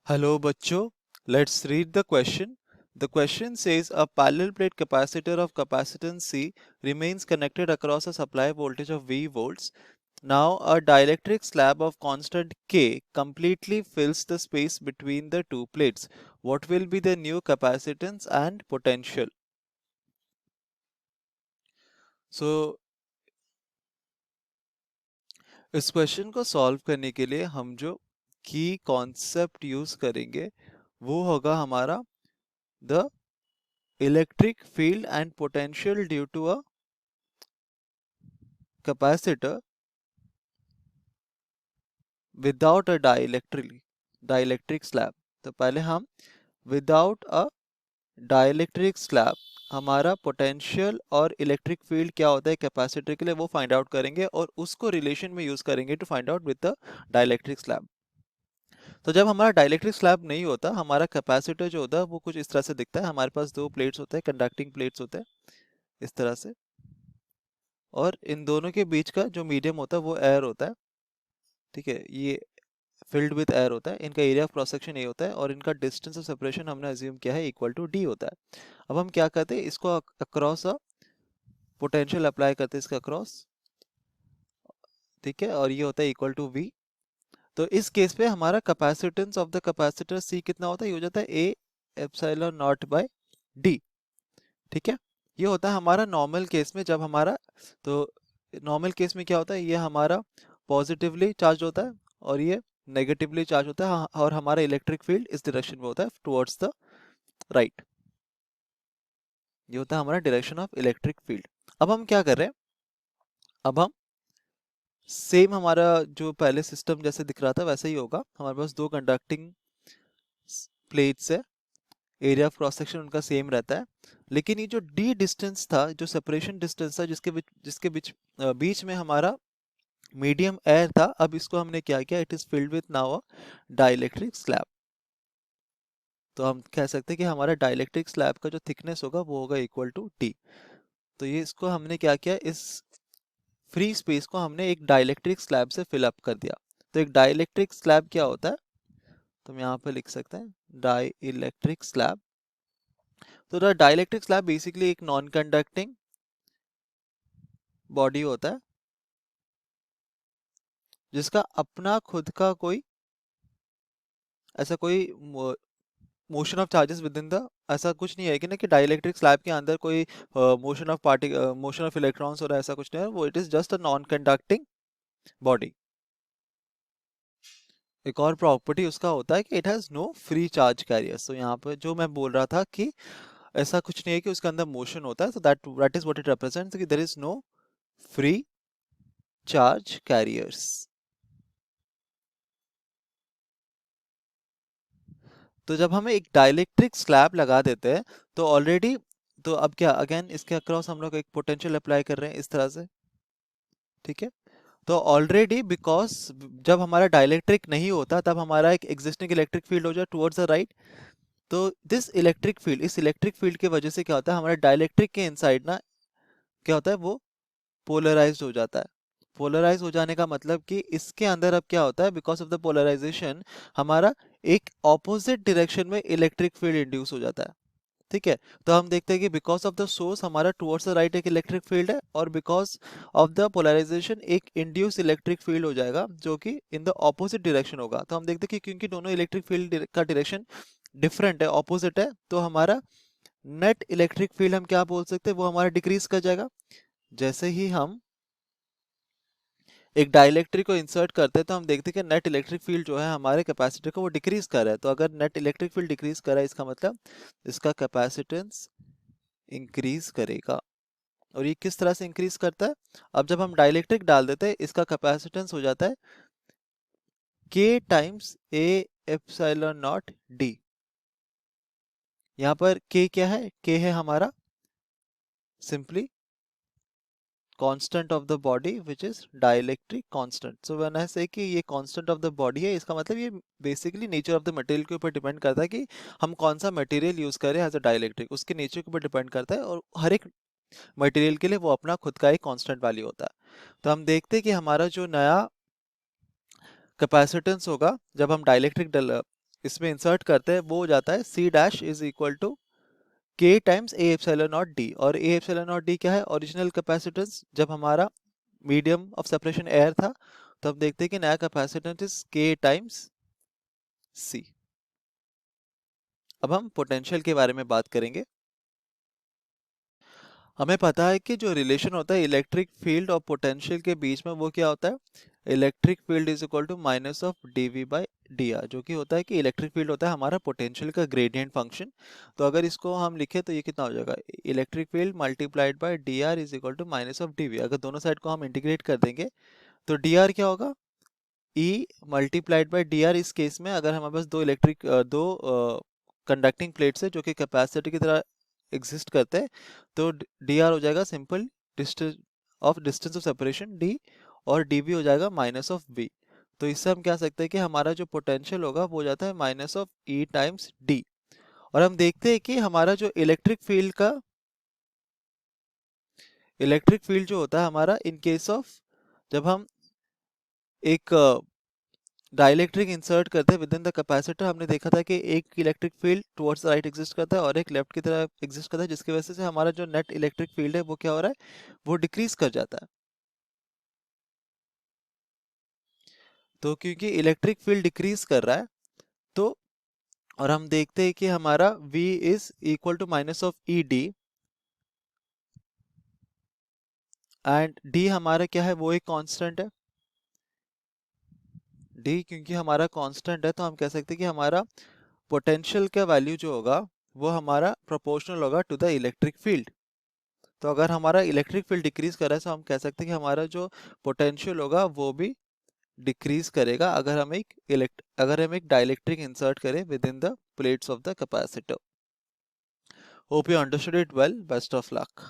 Hello, bachcho. Let's read the question. The question says a parallel plate capacitor of capacitance C remains connected across a supply voltage of V volts. Now, a dielectric slab of constant K completely fills the space between the two plates. What will be the new capacitance and potential? So, इस question को solve करने के लिए हम जो की concept use करेंगे वो होगा हमारा the electric field and potential due to a capacitor without a dielectric slab. तो पहले हम without a dielectric slab हमारा पोटेंशियल और इलेक्ट्रिक फील्ड क्या होता है कैपेसिटर के लिए वो फाइंड आउट करेंगे और उसको रिलेशन में यूज करेंगे to find out with the dielectric slab. तो जब हमारा डाइलेक्ट्रिक स्लैब नहीं होता हमारा कैपेसिटर जो होता है वो कुछ इस तरह से दिखता है. हमारे पास दो प्लेट्स होते हैं, कंडक्टिंग प्लेट्स होते हैं इस तरह से, और इन दोनों के बीच का जो मीडियम होता है वो एयर होता है. ठीक है, ये फिल्ड विद एयर होता है. इनका एरिया ऑफ क्रॉस सेक्शन ये होता है और इनका डिस्टेंस ऑफ सेपरेशन हमने अज्यूम किया है इक्वल टू डी होता है. अब हम क्या करते हैं, इसको अक्रॉस अ पोटेंशियल अप्लाई करते हैं इसके अक्रॉस. ठीक है, और ये होता है इक्वल टू वी. तो इस केस पे हमारा capacitance of the capacitor C कितना होता है, ये हो जाता है A epsilon not by d. ठीक है, ये होता है हमारा नॉर्मल केस में. जब हमारा तो नॉर्मल केस में क्या होता है, ये हमारा पॉजिटिवली चार्ज होता है और ये नेगेटिवली चार्ज होता है. और हमारा इलेक्ट्रिक फील्ड इस डायरेक्शन में होता है टुवर्ड्स द राइट. ये होता है हमारा डायरेक्शन ऑफ इलेक्ट्रिक फील्ड. अब हम क्या कर रहे हैं, अब हम सेम हमारा जो पहले सिस्टम जैसे दिख रहा था वैसे ही होगा. हमारे पास दो कंडक्टिंग प्लेट्स है, एरिया ऑफ क्रॉस सेक्शन उनका सेम रहता है. लेकिन ये जो डी डिस्टेंस था, जो सेपरेशन डिस्टेंस था बीच में हमारा मीडियम एयर था, अब इसको हमने क्या किया, it is filled with now a dielectric slab. तो हम कह सकते हैं कि हमारा डाइलेक्ट्रिक स्लैब का जो थिकनेस होगा वो होगा इक्वल टू टी. तो ये इसको हमने क्या किया, इस फ्री स्पेस को हमने एक डाइलेक्ट्रिक स्लैब से फिल अप कर दिया. तो एक डाइलेक्ट्रिक स्लैब क्या होता है, तो हम यहाँ पे लिख सकते हैं डाई इलेक्ट्रिक स्लैब. तो द डाइलेक्ट्रिक स्लैब बेसिकली एक नॉन कंडक्टिंग बॉडी होता है जिसका अपना खुद का कोई ऐसा कोई motion of charges with in the, ऐसा कुछ नहीं है कि ना कि डाइलेक्ट्रिक स्लैब के अंदर कोई मोशन ऑफ इलेक्ट्रॉन्स हो रहा है, ऐसा कुछ नहीं है. वो it is just a non conducting body. एक और प्रॉपर्टी उसका होता है कि it has no free charge carriers. तो यहाँ पे जो मैं बोल रहा था कि ऐसा कुछ नहीं है कि उसके अंदर मोशन होता है, so that is what it represents, कि there is no free charge carriers. तो जब हम एक डाइलेक्ट्रिक स्लैब लगा देते हैं तो ऑलरेडी, तो अब क्या अगेन इसके अक्रॉस हम लोग एक पोटेंशियल अप्लाई कर रहे हैं इस तरह से. ठीक है, तो ऑलरेडी बिकॉज जब हमारा डाइलेक्ट्रिक नहीं होता तब हमारा एक एग्जिस्टिंग इलेक्ट्रिक फील्ड हो जाए टुवर्ड्स द राइट. तो दिस इलेक्ट्रिक फील्ड, इस इलेक्ट्रिक फील्ड की वजह से क्या होता है, हमारे डाइलेक्ट्रिक के इनसाइड ना क्या होता है, वो पोलराइज्ड हो जाता है. पोलराइज हो जाने का मतलब कि इसके अंदर अब क्या होता है, बिकॉज ऑफ द पोलराइजेशन हमारा एक ऑपोजिट डायरेक्शन में इलेक्ट्रिक फील्ड इंड्यूस हो जाता है. ठीक है, तो हम देखते हैं कि बिकॉज ऑफ द सोर्स हमारा टुवर्ड्स द राइट एक इलेक्ट्रिक फील्ड है और बिकॉज ऑफ द पोलराइजेशन एक इंड्यूस इलेक्ट्रिक फील्ड हो जाएगा जो कि इन द ऑपोजिट डायरेक्शन होगा. तो हम देखते हैं कि क्योंकि दोनों इलेक्ट्रिक फील्ड का डायरेक्शन डिफरेंट है, ऑपोजिट है, तो हमारा नेट इलेक्ट्रिक फील्ड हम क्या बोल सकते हैं, वो हमारा डिक्रीज कर जाएगा. जैसे ही हम एक डाइलेक्ट्रिक को इंसर्ट करते हैं तो हम देखते हैं कि नेट इलेक्ट्रिक फील्ड जो है हमारे कैपेसिटर को वो डिक्रीज कर रहा है. तो अगर नेट इलेक्ट्रिक फील्ड डिक्रीज कर रहा है इसका मतलब इसका कैपेसिटेंस इंक्रीज करेगा. और ये किस तरह से इंक्रीज करता है, अब जब हम डाइलेक्ट्रिक डाल देते हैं इसका कैपेसिटेंस हो जाता है k times a epsilon not d. यहाँ पर k क्या है, k है हमारा simply constant of the body which is dielectric constant. So when I say कि ये constant of the body है, इसका मतलब ये basically nature of the material के ऊपर डिपेंड करता है कि हम कौन सा मटेरियल यूज करें एज अ डाइलेक्ट्रिक, उसके नेचर के ऊपर डिपेंड करता है. और हर एक मटेरियल के लिए वो अपना खुद का एक कांस्टेंट वैल्यू होता है. तो हम देखते हैं कि हमारा जो नया कैपेसिटेंस होगा जब हम डाइलेक्ट्रिक इसमें इंसर्ट करते हैं वो हो जाता है C dash is equal to K times A epsilon not D। और A एप्सिलॉन नॉट D क्या है? ओरिजिनल कैपेसिटेंस जब हमारा मीडियम ऑफ सेपरेशन एयर था, तो हम देखते हैं कि नया capacitance is K times C। अब हम पोटेंशियल के बारे में बात करेंगे। हमें पता है कि जो रिलेशन होता है इलेक्ट्रिक फील्ड और पोटेंशियल के बीच में, वो क्या होता है? Electric field is equal to minus of dv by dr, जो कि होता है कि इलेक्ट्रिक फील्ड होता है हमारा पोटेंशियल का ग्रेडियंट फंक्शन। तो अगर इसको हम लिखे तो ये कितना हो जाएगा? Electric field multiplied by dr is equal to minus of dv। अगर दोनों साइड को हम इंटीग्रेट कर देंगे तो dr क्या होगा? E multiplied by dr। इस केस में अगर हमारे पास दो कंडक्टिंग प्लेट्स है जो कि कैपेसिटर की तरह एग्जिस्ट करते हैं, तो dr हो जाएगा simple distance of separation d, और dv हो जाएगा माइनस ऑफ v। तो इससे हम कह सकते हैं कि हमारा जो पोटेंशियल होगा वो हो जाता है minus of e times d। और हम देखते हैं कि हमारा जो इलेक्ट्रिक फील्ड जो होता है हमारा, इन केस ऑफ जब हम एक डाइलेक्ट्रिक इंसर्ट करते हैं विद इन द कैपेसिटर, हमने देखा था कि एक electric field towards right exist करता है और एक लेफ्ट की तरफ एग्जिस्ट करता है, जिसकी वजह से हमारा जो नेट इलेक्ट्रिक फील्ड है वो क्या हो रहा है? वो डिक्रीज कर जाता है। तो क्योंकि इलेक्ट्रिक फील्ड डिक्रीज कर रहा है, तो और हम देखते हैं कि हमारा V is equal to minus of E D, and D हमारा क्या है? वो एक कांस्टेंट है। D क्योंकि हमारा कांस्टेंट है, तो हम कह सकते हैं कि हमारा पोटेंशियल का वैल्यू जो होगा वो हमारा प्रोपोर्शनल होगा टू द इलेक्ट्रिक फील्ड। तो अगर हमारा इलेक्ट्रिक फील्ड डिक्रीज कर रहा है, तो हम कह सकते हैं कि हमारा जो पोटेंशियल होगा वो भी डिक्रीज करेगा अगर हम एक डाइलेक्ट्रिक इंसर्ट करें with in the plates of the capacitor. Hope you understood it well. Best of luck.